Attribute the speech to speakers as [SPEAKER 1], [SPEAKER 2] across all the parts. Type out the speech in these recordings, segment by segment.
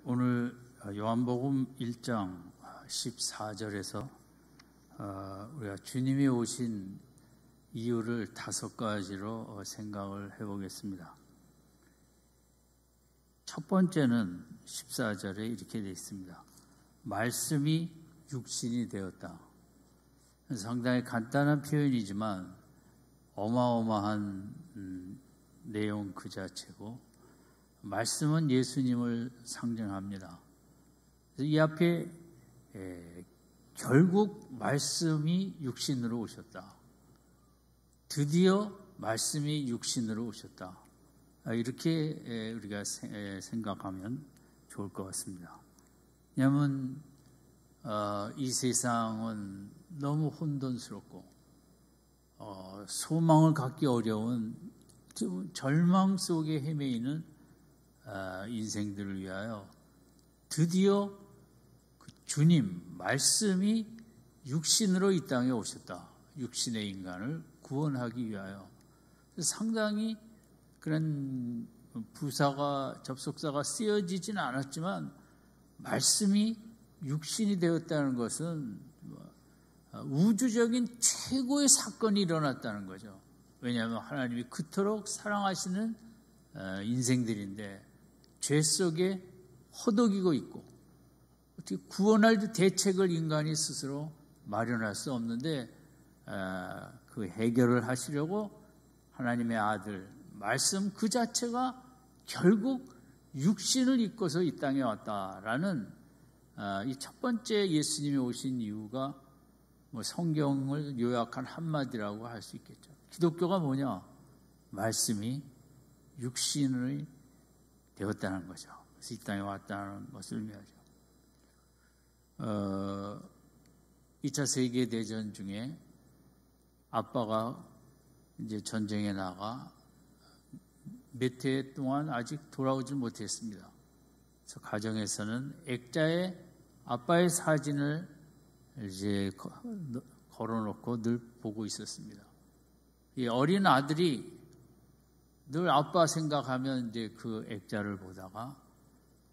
[SPEAKER 1] 오늘 요한복음 1장 14절에서 우리가 주님이 오신 이유를 5가지로 생각을 해보겠습니다. 첫 번째는 14절에 이렇게 되어 있습니다. 말씀이 육신이 되었다. 상당히 간단한 표현이지만 어마어마한 내용 그 자체고, 말씀은 예수님을 상징합니다. 이 앞에 결국 말씀이 육신으로 오셨다. 드디어 말씀이 육신으로 오셨다. 이렇게 우리가 생각하면 좋을 것 같습니다. 왜냐하면 이 세상은 너무 혼돈스럽고 소망을 갖기 어려운 절망 속에 헤매이는 인생들을 위하여 드디어 주님 말씀이 육신으로 이 땅에 오셨다. 육신의 인간을 구원하기 위하여. 상당히 그런 접속사가 쓰여지진 않았지만 말씀이 육신이 되었다는 것은 우주적인 최고의 사건이 일어났다는 거죠. 왜냐하면 하나님이 그토록 사랑하시는 인생들인데 죄 속에 허덕이고 있고 어떻게 구원할 대책을 인간이 스스로 마련할 수 없는데 그 해결을 하시려고 하나님의 아들 말씀 그 자체가 결국 육신을 입고서 이 땅에 왔다라는 이 첫 번째 예수님이 오신 이유가 성경을 요약한 한마디라고 할 수 있겠죠. 기독교가 뭐냐? 말씀이 육신이 되었다는 거죠. 그래서 이 땅에 왔다는 것을 의미하죠. 2차 세계대전 중에 아빠가 이제 전쟁에 나가 몇 해 동안 아직 돌아오지 못했습니다. 그래서 가정에서는 액자에 아빠의 사진을 이제 걸어놓고 늘 보고 있었습니다. 이 어린 아들이 늘 아빠 생각하면 이제 그 액자를 보다가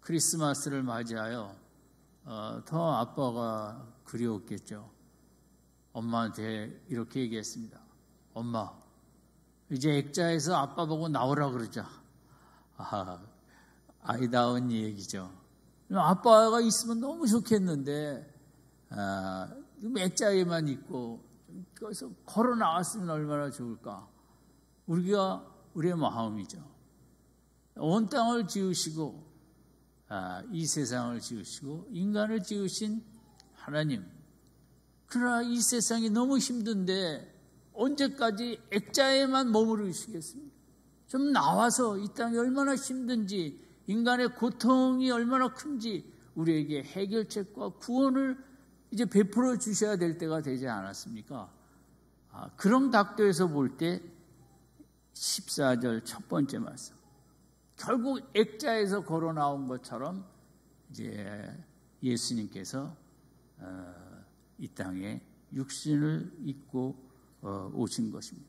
[SPEAKER 1] 크리스마스를 맞이하여 더 아빠가 그리웠겠죠. 엄마한테 이렇게 얘기했습니다. 엄마, 이제 액자에서 아빠 보고 나오라 그러자. 아이다운 얘기죠. 아빠가 있으면 너무 좋겠는데 액자에만 있고 거기서 걸어 나왔으면 얼마나 좋을까. 우리의 마음이죠. 온 땅을 지으시고 이 세상을 지으시고 인간을 지으신 하나님. 그러나 이 세상이 너무 힘든데 언제까지 액자에만 머무르시겠습니까? 좀 나와서 이 땅이 얼마나 힘든지, 인간의 고통이 얼마나 큰지 우리에게 해결책과 구원을 이제 베풀어 주셔야 될 때가 되지 않았습니까? 그런 각도에서 볼 때 14절 첫 번째 말씀. 결국 액자에서 걸어 나온 것처럼 이제 예수님께서 이 땅에 육신을 입고 오신 것입니다.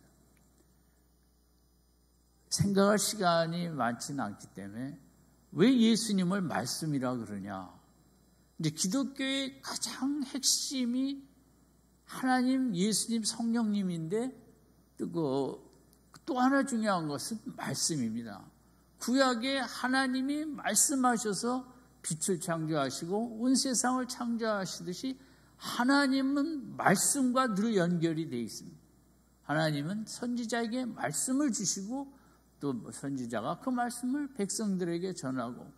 [SPEAKER 1] 생각할 시간이 많지는 않기 때문에 왜 예수님을 말씀이라 그러냐? 이제 기독교의 가장 핵심이 하나님, 예수님, 성령님인데 또 하나 중요한 것은 말씀입니다. 구약에 하나님이 말씀하셔서 빛을 창조하시고 온 세상을 창조하시듯이 하나님은 말씀과 늘 연결이 되어 있습니다. 하나님은 선지자에게 말씀을 주시고 또 선지자가 그 말씀을 백성들에게 전하고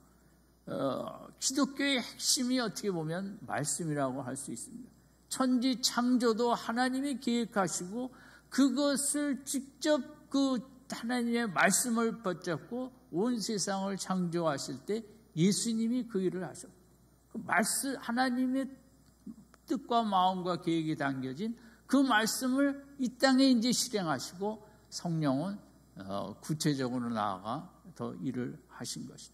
[SPEAKER 1] 기독교의 핵심이 어떻게 보면 말씀이라고 할 수 있습니다. 천지 창조도 하나님이 계획하시고 그것을 직접 그 하나님의 말씀을 붙잡고 온 세상을 창조하실 때 예수님이 그 일을 하셨고 그 말씀 하나님의 뜻과 마음과 계획이 담겨진 그 말씀을 이 땅에 이제 실행하시고 성령은 구체적으로 나아가 더 일을 하신 것이죠.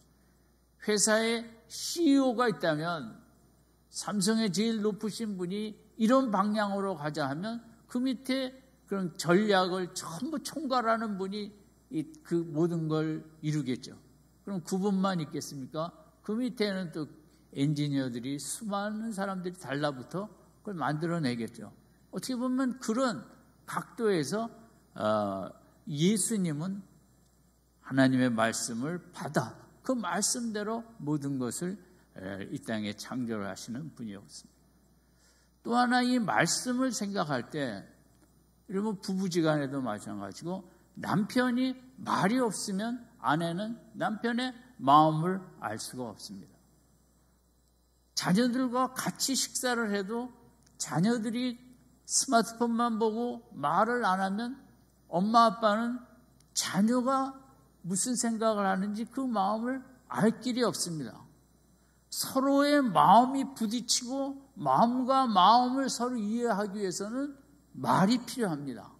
[SPEAKER 1] 회사에 CEO가 있다면 삼성의 제일 높으신 분이 이런 방향으로 가자 하면 그 밑에 그런 전략을 전부 총괄하는 분이 그 모든 걸 이루겠죠. 그럼 그분만 있겠습니까? 그 밑에는 또 엔지니어들이 수많은 사람들이 달라붙어 그걸 만들어내겠죠. 어떻게 보면 그런 각도에서 예수님은 하나님의 말씀을 받아 그 말씀대로 모든 것을 이 땅에 창조를 하시는 분이었습니다. 또 하나 이 말씀을 생각할 때 여러분 부부지간에도 마찬가지고 남편이 말이 없으면 아내는 남편의 마음을 알 수가 없습니다. 자녀들과 같이 식사를 해도 자녀들이 스마트폰만 보고 말을 안 하면 엄마 아빠는 자녀가 무슨 생각을 하는지 그 마음을 알 길이 없습니다. 서로의 마음이 부딪히고 마음과 마음을 서로 이해하기 위해서는 말이 필요합니다.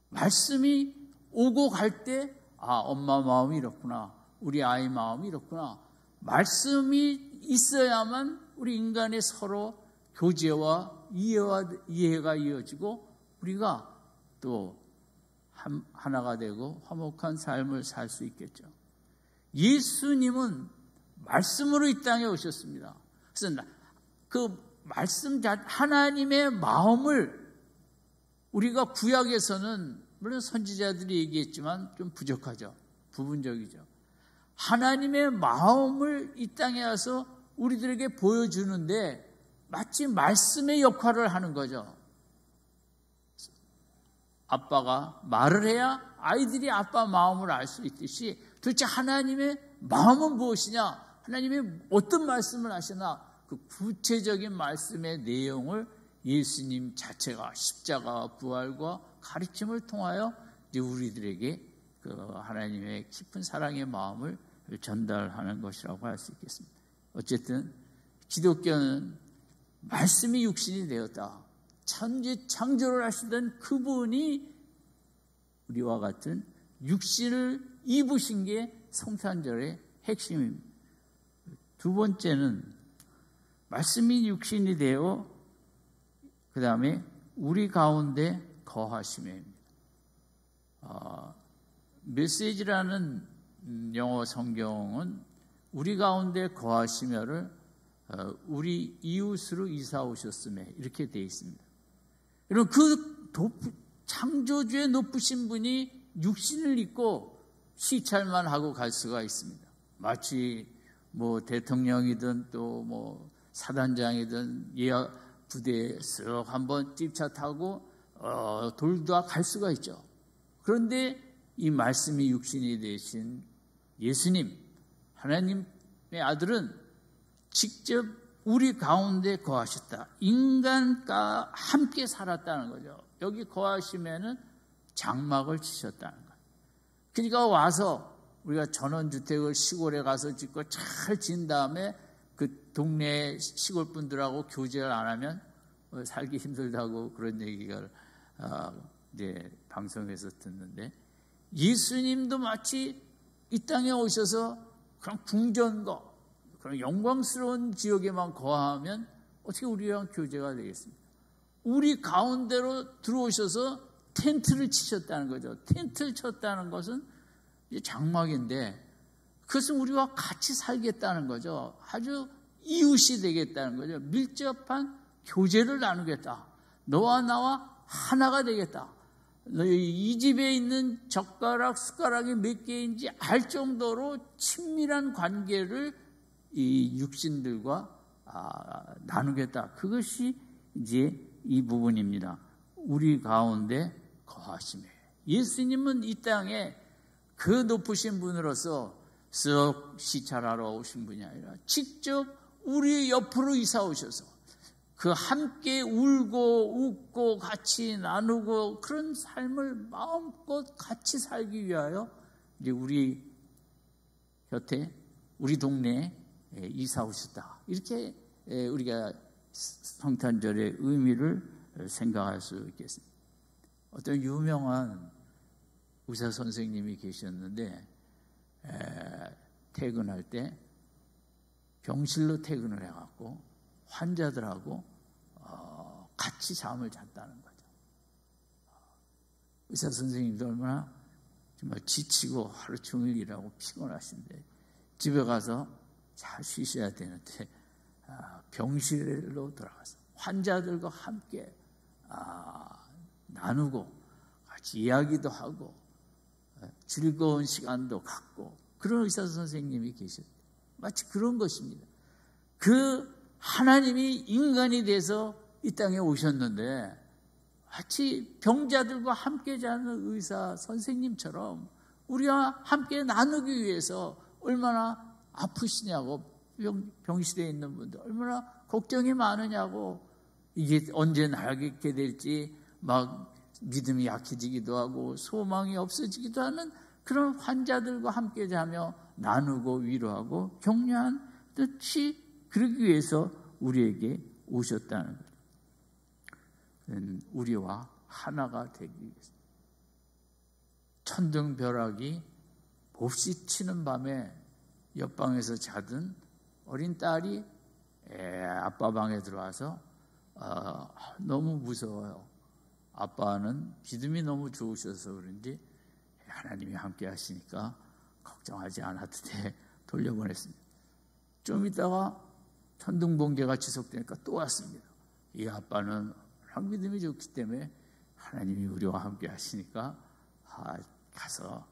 [SPEAKER 1] 말씀이 오고 갈 때 엄마 마음이 이렇구나, 우리 아이 마음이 이렇구나. 말씀이 있어야만 우리 인간의 서로 교제와 이해가 이어지고 우리가 또 하나가 되고 화목한 삶을 살 수 있겠죠. 예수님은 말씀으로 이 땅에 오셨습니다. 그래서 그 말씀 하나님의 마음을 우리가 구약에서는 물론 선지자들이 얘기했지만 좀 부족하죠. 부분적이죠. 하나님의 마음을 이 땅에 와서 우리들에게 보여주는데 마치 말씀의 역할을 하는 거죠. 아빠가 말을 해야 아이들이 아빠 마음을 알 수 있듯이 도대체 하나님의 마음은 무엇이냐? 하나님이 어떤 말씀을 하시나? 그 구체적인 말씀의 내용을 예수님 자체가 십자가 부활과 가르침을 통하여 이제 우리들에게 그 하나님의 깊은 사랑의 마음을 전달하는 것이라고 할 수 있겠습니다. 어쨌든 기독교는 말씀이 육신이 되었다. 천지 창조를 하시던 그분이 우리와 같은 육신을 입으신 게 성탄절의 핵심입니다. 두 번째는 말씀이 육신이 되어 그 다음에 우리 가운데 거하심입니다. 메시지라는 영어 성경은 우리 가운데 거하시며를 우리 이웃으로 이사 오셨음에 이렇게 되어 있습니다. 여러분 그 창조주의 높으신 분이 육신을 입고 시찰만 하고 갈 수가 있습니다. 마치 뭐 대통령이든 또 뭐 사단장이든 예하 부대에 쓱 한번 찝차 타고 돌다 갈 수가 있죠. 그런데 이 말씀이 육신이 되신 예수님 하나님의 아들은 직접 우리 가운데 거하셨다. 인간과 함께 살았다는 거죠. 여기 거하시면은 장막을 치셨다는 거예요. 그러니까 와서 우리가 전원주택을 시골에 가서 짓고 잘 지은 다음에 그 동네 시골 분들하고 교제를 안 하면 살기 힘들다고 그런 얘기가 이제 방송에서 듣는데 예수님도 마치 이 땅에 오셔서 그런 궁전과 그런 영광스러운 지역에만 거하면 어떻게 우리랑 교제가 되겠습니까? 우리 가운데로 들어오셔서 텐트를 치셨다는 거죠. 텐트를 쳤다는 것은 이제 장막인데 그것은 우리와 같이 살겠다는 거죠. 아주 이웃이 되겠다는 거죠. 밀접한 교제를 나누겠다. 너와 나와 하나가 되겠다. 이 집에 있는 젓가락, 숟가락이 몇 개인지 알 정도로 친밀한 관계를 이 육신들과 나누겠다. 그것이 이제 이 부분입니다. 우리 가운데 거하심에. 예수님은 이 땅에 그 높으신 분으로서 쓱 시찰하러 오신 분이 아니라 직접 우리 옆으로 이사 오셔서 그 함께 울고 웃고 같이 나누고 그런 삶을 마음껏 같이 살기 위하여 이제 우리 곁에 우리 동네에 이사 오셨다. 이렇게 우리가 성탄절의 의미를 생각할 수 있겠습니다. 어떤 유명한 의사 선생님이 계셨는데 퇴근할 때 병실로 퇴근을 해갖고 환자들하고 같이 잠을 잤다는 거죠. 의사 선생님도 얼마나 정말 지치고 하루 종일 일하고 피곤하신데 집에 가서 잘 쉬셔야 되는데 병실로 들어가서 환자들과 함께 나누고 같이 이야기도 하고 즐거운 시간도 갖고 그런 의사 선생님이 계셨대요. 마치 그런 것입니다. 그 하나님이 인간이 돼서 이 땅에 오셨는데 마치 병자들과 함께 자는 의사 선생님처럼 우리와 함께 나누기 위해서 얼마나 아프시냐고, 병실에 있는 분들 얼마나 걱정이 많으냐고, 이게 언제 나게 될지 막 믿음이 약해지기도 하고 소망이 없어지기도 하는 그런 환자들과 함께 자며 나누고 위로하고 격려한 듯이 그러기 위해서 우리에게 오셨다는 거예요. 우리와 하나가 되기 위해서. 천둥벼락이 몹시 치는 밤에 옆방에서 자던 어린 딸이 아빠 방에 들어와서 너무 무서워요. 아빠는 믿음이 너무 좋으셔서 그런지 하나님이 함께 하시니까 걱정하지 않아도 돼 돌려보냈습니다. 좀 있다가 천둥번개가 지속되니까 또 왔습니다. 이 아빠는 믿음이 좋기 때문에 하나님이 우리와 함께 하시니까 가서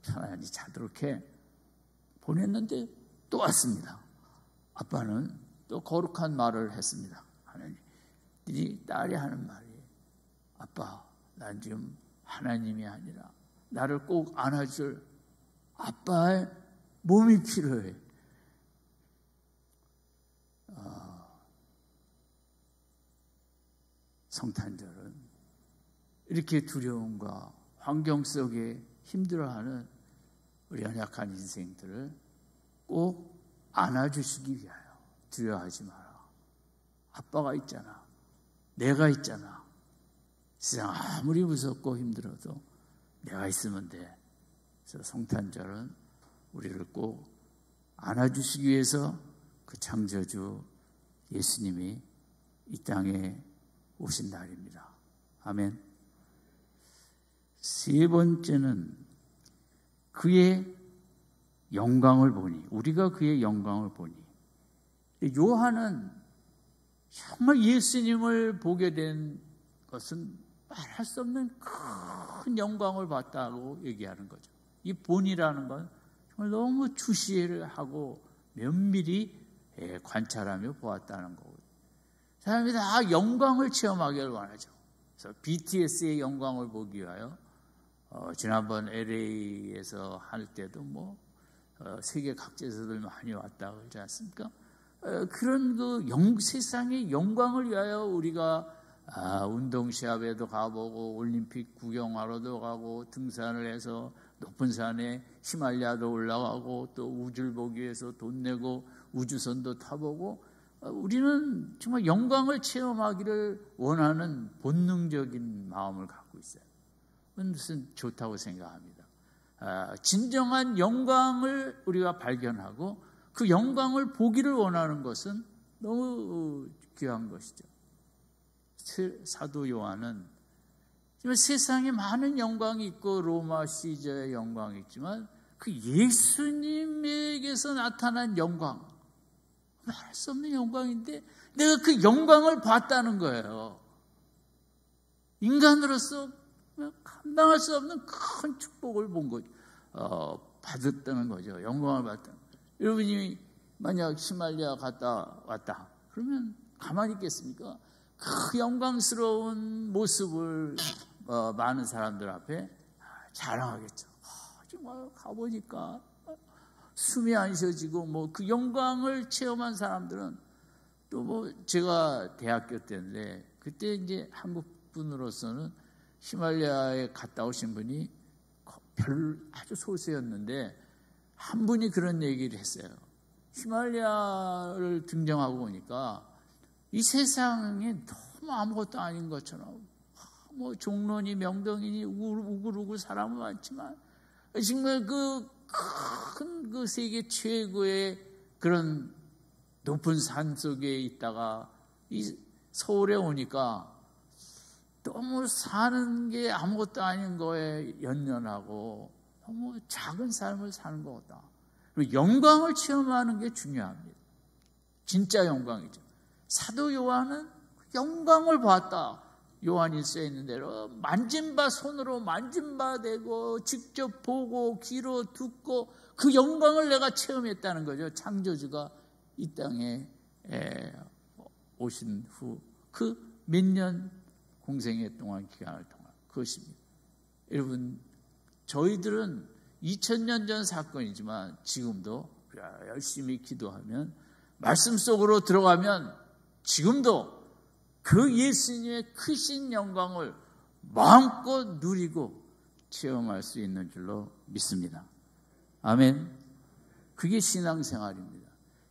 [SPEAKER 1] 편안히 자도록 해 보냈는데 또 왔습니다. 아빠는 또 거룩한 말을 했습니다. 하나님, 네 딸이 하는 말이, 아빠, 난 지금 하나님이 아니라 나를 꼭 안아줄 아빠의 몸이 필요해. 성탄절은 이렇게 두려움과 환경 속에 힘들어하는 우리 연약한 인생들을 꼭 안아주시기 위하여 두려워하지 마라. 아빠가 있잖아. 내가 있잖아. 세상 아무리 무섭고 힘들어도 내가 있으면 돼. 그래서 성탄절은 우리를 꼭 안아주시기 위해서 그 창조주 예수님이 이 땅에 오신 날입니다. 아멘. 세 번째는 그의 영광을 보니, 우리가 그의 영광을 보니. 요한은 정말 예수님을 보게 된 것은 말할 수 없는 큰 영광을 봤다고 얘기하는 거죠. 이 본이라는 건 정말 너무 주시를 하고 면밀히 관찰하며 보았다는 거고요. 사람이 다 영광을 체험하기를 원하죠. 그래서 BTS의 영광을 보기 위하여 지난번 LA에서 할 때도 세계 각지에서들 많이 왔다 그러지 않습니까? 그런 세상의 영광을 위하여 우리가 운동 시합에도 가보고 올림픽 구경하러도 가고 등산을 해서 높은 산에 히말라야도 올라가고 또 우주를 보기 위해서 돈 내고 우주선도 타보고 우리는 정말 영광을 체험하기를 원하는 본능적인 마음을 갖고 있어요. 그것은 좋다고 생각합니다. 진정한 영광을 우리가 발견하고 그 영광을 보기를 원하는 것은 너무 귀한 것이죠. 사도 요한은 세상에 많은 영광이 있고 로마 시저의 영광이 있지만 그 예수님에게서 나타난 영광, 말할 수 없는 영광인데 내가 그 영광을 봤다는 거예요. 인간으로서 감당할 수 없는 큰 축복을 본 거죠. 받았다는 거죠. 영광을 받았다는 거죠. 여러분이 만약 히말라야 갔다 왔다 그러면 가만히 있겠습니까? 그 영광스러운 모습을 많은 사람들 앞에 자랑하겠죠. 정말 가보니까 숨이 안 쉬어지고 그 영광을 체험한 사람들은 또 제가 대학교 때인데 그때 이제 한국 분으로서는 히말라야에 갔다 오신 분이 아주 소수였는데 한 분이 그런 얘기를 했어요. 히말라야를 등정하고 보니까 이 세상에 너무 아무것도 아닌 것처럼 종론이 명동이니 우글우글 사람은 많지만 정말 그 세계 최고의 그런 높은 산 속에 있다가 이 서울에 오니까 너무 사는 게 아무것도 아닌 거에 연연하고 너무 작은 삶을 사는 것 같다. 그리고 영광을 체험하는 게 중요합니다. 진짜 영광이죠. 사도 요한은 영광을 봤다. 요한일서에 있는 대로 만진 바 손으로 만진 바 되고 직접 보고 귀로 듣고 그 영광을 내가 체험했다는 거죠. 창조주가 이 땅에 오신 후 그 몇 년 공생애 동안 기간을 동안 그것입니다. 여러분, 저희들은 2000년 전 사건이지만 지금도 열심히 기도하면 말씀 속으로 들어가면 지금도 그 예수님의 크신 영광을 마음껏 누리고 체험할 수 있는 줄로 믿습니다. 아멘. 그게 신앙생활입니다.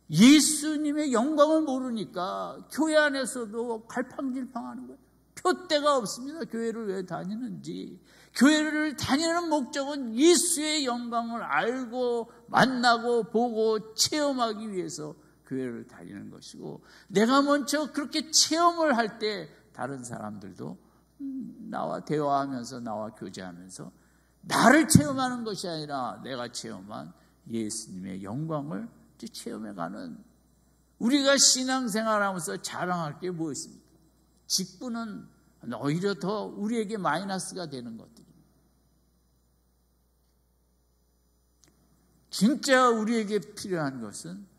[SPEAKER 1] 예수님의 영광을 모르니까 교회 안에서도 갈팡질팡하는 거예요. 표대가 없습니다. 교회를 왜 다니는지. 교회를 다니는 목적은 예수의 영광을 알고 만나고 보고 체험하기 위해서 교회를 다니는 것이고, 내가 먼저 그렇게 체험을 할 때 다른 사람들도 나와 대화하면서 나와 교제하면서 나를 체험하는 것이 아니라 내가 체험한 예수님의 영광을 체험해가는, 우리가 신앙생활하면서 자랑할 게 무엇입니까? 직분은 오히려 더 우리에게 마이너스가 되는 것들입니다. 진짜 우리에게 필요한 것은,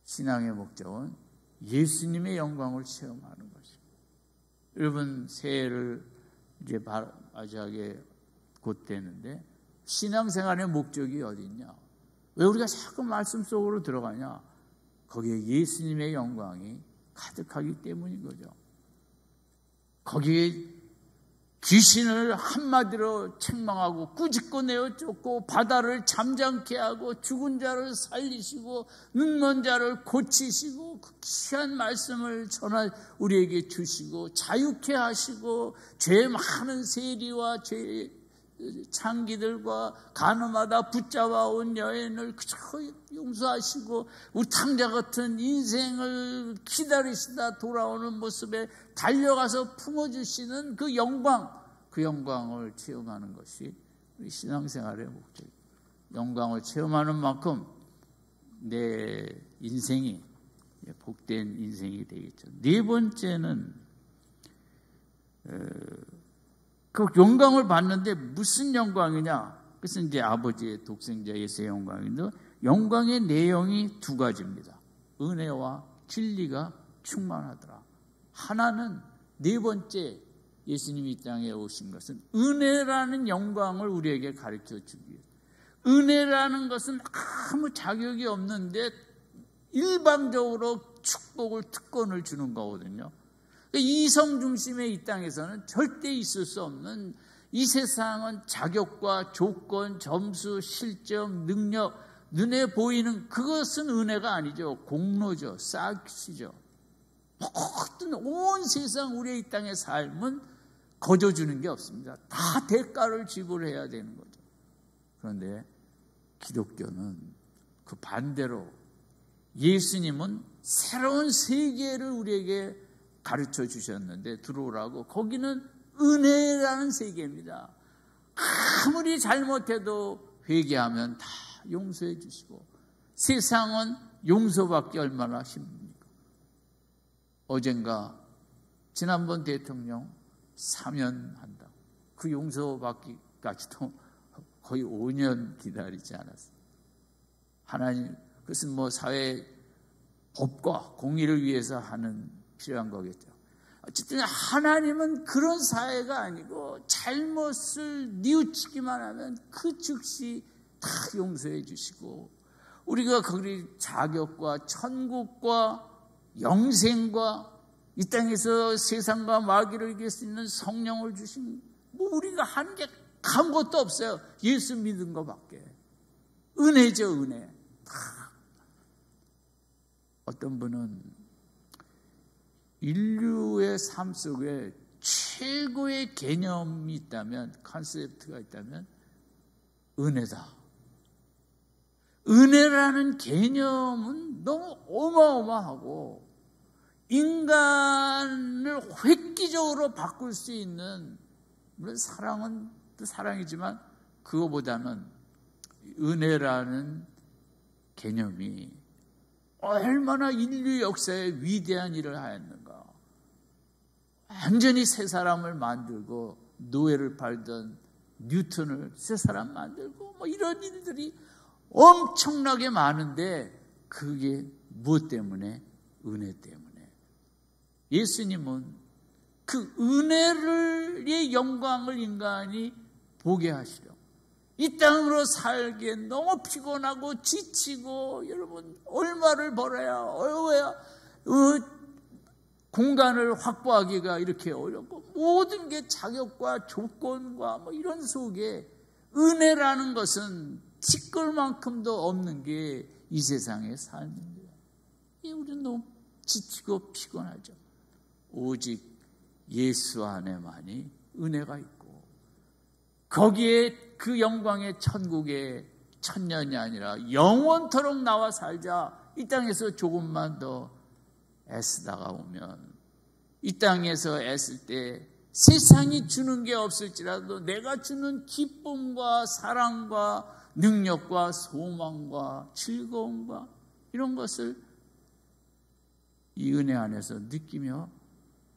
[SPEAKER 1] 신앙의 목적은 예수님의 영광을 체험하는 것입니다. 여러분, 새해를 이제 맞이하게 곧 되는데 신앙생활의 목적이 어디 있냐? 왜 우리가 자꾸 말씀 속으로 들어가냐? 거기에 예수님의 영광이 가득하기 때문인 거죠. 거기에 귀신을 한마디로 책망하고 꾸짖고 내어쫓고 바다를 잠잠케 하고 죽은 자를 살리시고 눈먼 자를 고치시고 그 귀한 말씀을 우리에게 주시고 자유케 하시고 죄 많은 세리와 죄 창기들과 가늠하다 붙잡아온 여인을 그저 용서하시고 우리 탕자 같은 인생을 기다리시다 돌아오는 모습에 달려가서 품어주시는 그 영광, 그 영광을 체험하는 것이 우리 신앙생활의 목적입니다. 영광을 체험하는 만큼 내 인생이 복된 인생이 되겠죠. 네 번째는 그 영광을 받는데 무슨 영광이냐? 그것은 이제 아버지의 독생자 예수의 영광인데, 영광의 내용이 두 가지입니다. 은혜와 진리가 충만하더라. 하나는, 네 번째 예수님이 이 땅에 오신 것은 은혜라는 영광을 우리에게 가르쳐 주기 위해서. 은혜라는 것은 아무 자격이 없는데 일방적으로 축복을, 특권을 주는 거거든요. 이성 중심의 이 땅에서는 절대 있을 수 없는, 이 세상은 자격과 조건, 점수, 실점, 능력, 눈에 보이는 그것은 은혜가 아니죠. 공로죠. 싹시죠. 모든 온 세상 우리의 이 땅의 삶은 거저주는 게 없습니다. 다 대가를 지불해야 되는 거죠. 그런데 기독교는 그 반대로, 예수님은 새로운 세계를 우리에게 가르쳐 주셨는데 들어오라고, 거기는 은혜라는 세계입니다. 아무리 잘못해도 회개하면 다 용서해 주시고, 세상은 용서받기 얼마나 힘듭니까? 어젠가 지난번 대통령 사면한다. 그 용서받기까지도 거의 5년 기다리지 않았어요. 하나님, 그것은 뭐 사회 법과 공의를 위해서 하는 필요한 거겠죠. 어쨌든 하나님은 그런 사회가 아니고 잘못을 뉘우치기만 하면 그 즉시 다 용서해 주시고, 우리가 거기 자격과 천국과 영생과 이 땅에서 세상과 마귀를 이길 수 있는 성령을 주신, 뭐 우리가 하는 게 아무것도 없어요. 예수 믿은 것밖에. 은혜죠, 은혜. 다. 어떤 분은 인류의 삶 속에 최고의 개념이 있다면, 컨셉트가 있다면 은혜다. 은혜라는 개념은 너무 어마어마하고 인간을 획기적으로 바꿀 수 있는, 물론 사랑은 또 사랑이지만 그거보다는 은혜라는 개념이 얼마나 인류 역사에 위대한 일을 하였는가. 완전히 새 사람을 만들고 노예를 팔던 뉴턴을 새 사람 만들고 뭐 이런 일들이 엄청나게 많은데 그게 무엇 때문에? 은혜 때문에. 예수님은 그 은혜의 영광을 인간이 보게 하시려 이 땅으로 살기에 너무 피곤하고 지치고 여러분 얼마를 벌어야 공간을 확보하기가 이렇게 어렵고 모든 게 자격과 조건과 뭐 이런 속에 은혜라는 것은 티끌만큼도 없는 게 이 세상의 삶입니다. 우리는 너무 지치고 피곤하죠. 오직 예수 안에만이 은혜가 있고 거기에 그 영광의 천국에 천년이 아니라 영원토록 나와 살자. 이 땅에서 조금만 더 애쓰다가 오면 이 땅에서 애쓸 때 세상이 주는 게 없을지라도 내가 주는 기쁨과 사랑과 능력과 소망과 즐거움과 이런 것을 이 은혜 안에서 느끼며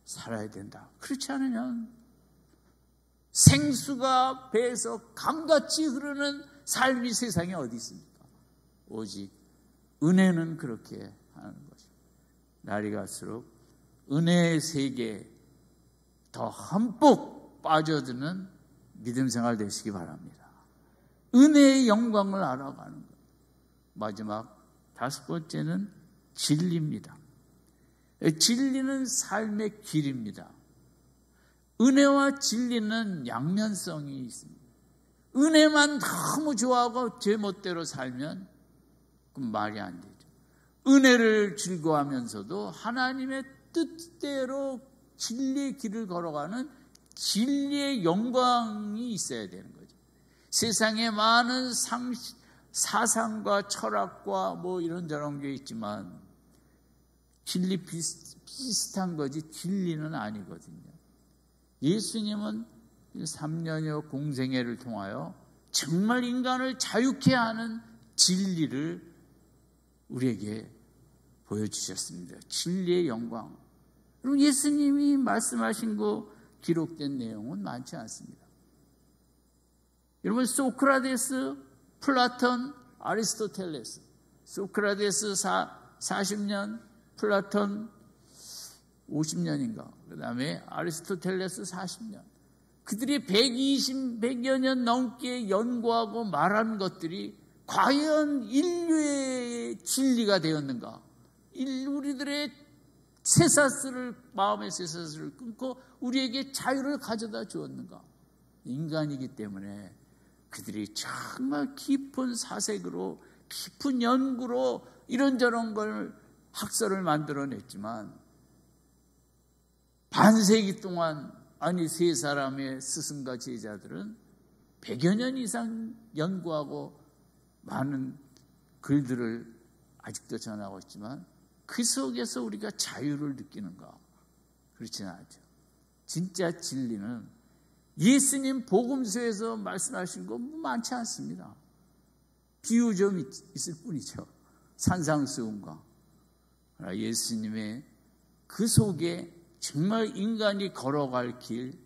[SPEAKER 1] 살아야 된다. 그렇지 않으면 생수가 배에서 강같이 흐르는 삶이 세상에 어디 있습니까? 오직 은혜는 그렇게 하는 것입니다. 날이 갈수록 은혜의 세계에 더 흠뻑 빠져드는 믿음 생활 되시기 바랍니다. 은혜의 영광을 알아가는 것. 마지막 5번째는 진리입니다. 진리는 삶의 길입니다. 은혜와 진리는 양면성이 있습니다. 은혜만 너무 좋아하고 제 멋대로 살면 그건 말이 안 되죠. 은혜를 즐거워하면서도 하나님의 뜻대로 진리의 길을 걸어가는 진리의 영광이 있어야 되는 거죠. 세상에 많은 사상과 철학과 뭐 이런저런 게 있지만 진리 비슷한 거지 진리는 아니거든요. 예수님은 3년여 공생애를 통하여 정말 인간을 자유케 하는 진리를 우리에게 보여주셨습니다. 진리의 영광. 그리고 예수님이 말씀하신 거 기록된 내용은 많지 않습니다. 여러분 소크라테스, 플라톤, 아리스토텔레스. 소크라테스 40년, 플라톤 50년인가. 그 다음에 아리스토텔레스 40년. 그들이 100여 년 넘게 연구하고 말한 것들이 과연 인류의 진리가 되었는가? 우리들의 마음의 쇠사슬을 끊고 우리에게 자유를 가져다 주었는가? 인간이기 때문에 그들이 정말 깊은 사색으로 깊은 연구로 이런저런 걸 학설을 만들어냈지만 반세기 동안 세 사람의 스승과 제자들은 100여 년 이상 연구하고 많은 글들을 아직도 전하고 있지만 그 속에서 우리가 자유를 느끼는가? 그렇지는 않죠. 진짜 진리는 예수님 복음서에서 말씀하신 거 많지 않습니다. 비유 좀 있을 뿐이죠. 산상수훈과 예수님의 그 속에 정말 인간이 걸어갈 길,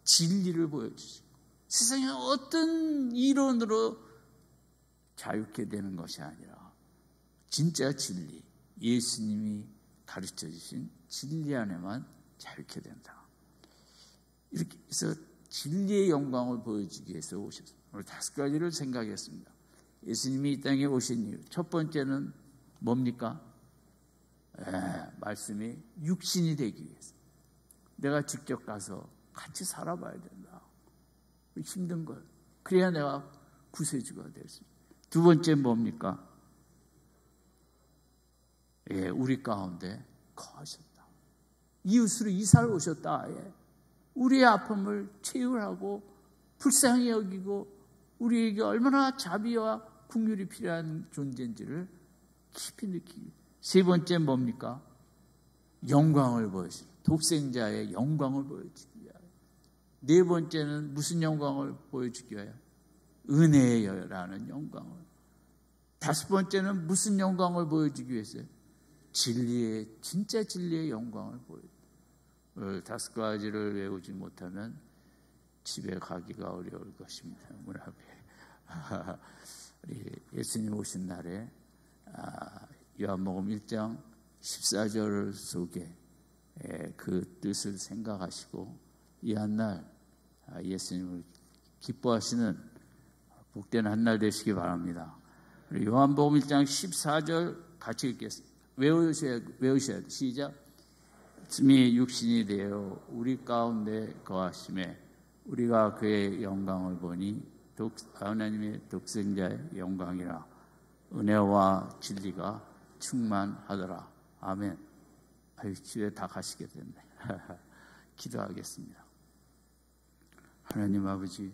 [SPEAKER 1] 진리를 보여주시고 세상에 어떤 이론으로 자유케 되는 것이 아니라 진짜 진리, 예수님이 가르쳐 주신 진리 안에만 자유케 된다. 이렇게 해서 진리의 영광을 보여주기 위해서 오셨습니다. 오늘 5가지를 생각했습니다. 예수님이 이 땅에 오신 이유. 첫 번째는 뭡니까? 말씀이 육신이 되기 위해서. 내가 직접 가서 같이 살아봐야 된다. 힘든 걸. 그래야 내가 구세주가 될 수 있습니다. 두 번째 뭡니까? 우리 가운데 거하셨다. 이웃으로 이사를 오셨다. 우리의 아픔을 치유하고 불쌍히 여기고 우리에게 얼마나 자비와 긍휼이 필요한 존재인지를 깊이 느끼고. 세 번째 뭡니까? 영광을 보여주고 독생자의 영광을 보여주기 위하여. 네 번째는 무슨 영광을 보여주기 위하여? 은혜라는 영광을. 다섯 번째는 무슨 영광을 보여주기 위해서요? 진짜 진리의 영광을 보여요. 다섯 가지를 외우지 못하면 집에 가기가 어려울 것입니다. 문 앞에. 우리 예수님 오신 날에 요한복음 1장 14절 속에 그 뜻을 생각하시고 이 한날 예수님을 기뻐하시는 복된 한날 되시기 바랍니다. 요한복음 1장 14절 같이 읽겠습니다. 외우셔야 돼. 시작. 말씀이 육신이 되어 우리 가운데 거하심에 우리가 그의 영광을 보니 하나님의 독생자의 영광이라 은혜와 진리가 충만하더라. 아멘. 집에 다 가시게 됐네. 기도하겠습니다. 하나님 아버지,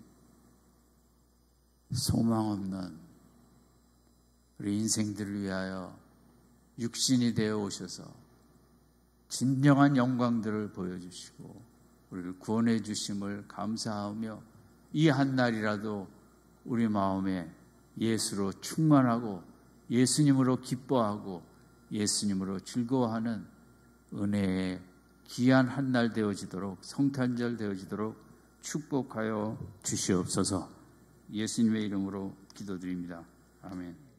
[SPEAKER 1] 소망 없는 우리 인생들을 위하여 육신이 되어 오셔서 진정한 영광들을 보여주시고 우리를 구원해 주심을 감사하며 이 한날이라도 우리 마음에 예수로 충만하고 예수님으로 기뻐하고 예수님으로 즐거워하는 은혜의 귀한 한날 되어지도록 성탄절 되어지도록 축복하여 주시옵소서. 예수님의 이름으로 기도드립니다. 아멘.